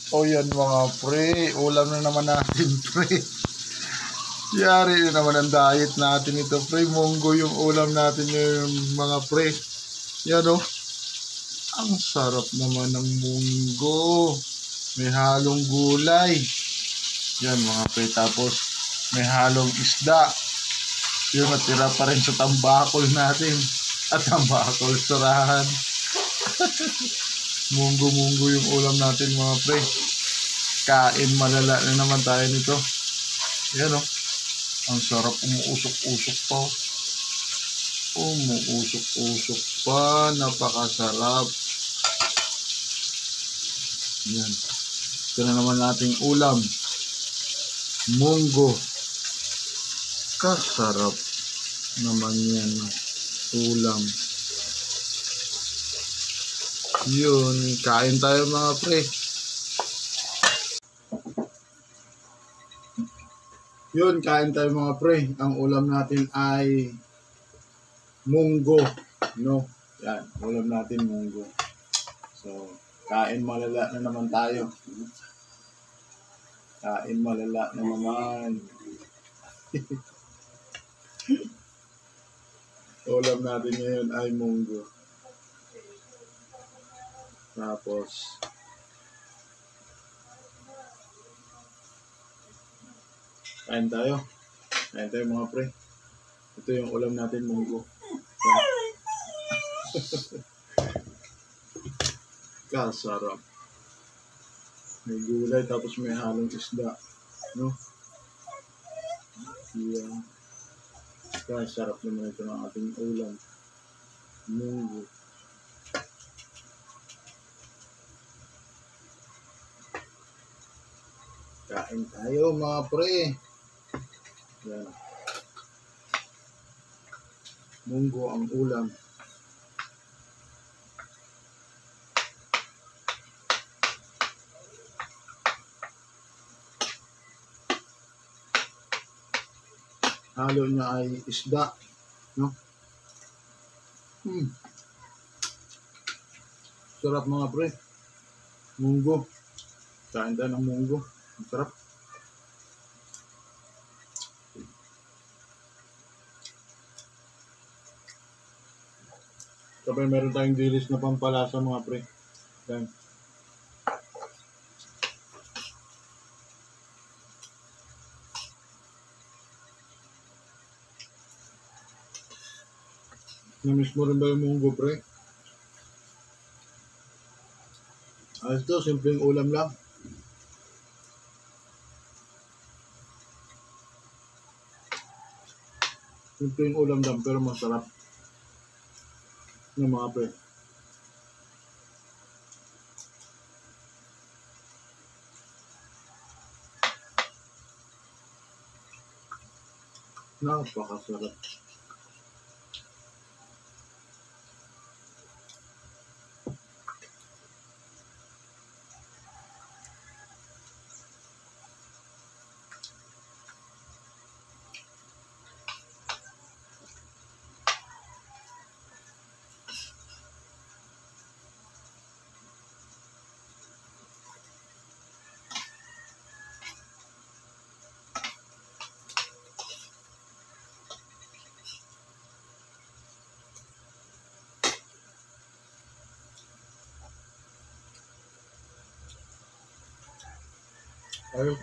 O yan mga pre, ulam na naman natin pre. Yari na naman ang diet natin ito pre. Munggo yung ulam natin yung mga pre. Yan o. Ang sarap naman ng munggo. May halong gulay. Yan mga pre. Tapos may halong isda. Yung natira pa rin sa tambakol natin. At tambakol sarahan. Munggo-munggo yung ulam natin mga pre. Kain malala na naman tayo nito. Yan o. Ang sarap, umuusok-usok pa. Umuusok-usok pa. Napakasarap. Yan. Ito na naman ating ulam. Munggo. Kasarap naman yan. Ulam. Yun. Kain tayo mga pre. Yun, kain tayo mga pre. Ang ulam natin ay munggo, no? Yan, ulam natin munggo. So, kain malala na naman tayo. Kain malala na naman. Ulam natin ngayon ay munggo. Tapos, kain tayo. Kain tayo mga pre. Ito yung ulam natin, munggo. Kasarap. May gulay tapos may halong isda. No? Yan. Kasarap naman ito ng ating ulam. Munggo. Kain tayo mga pre. Yan. Munggo ang ulam. Halo niya ay isda, no? Sarap mga pre. Munggo. Kain tayo ng munggo. Ang sarap. Sabay meron tayong dilis na pampalasa mga pre. Yan. Namiss mo rin ba yung munggo pre? Ito, simpleng ulam lang. Simpleng ulam lang pero masarap. Yung mga pre. Napakasarap. Ayun.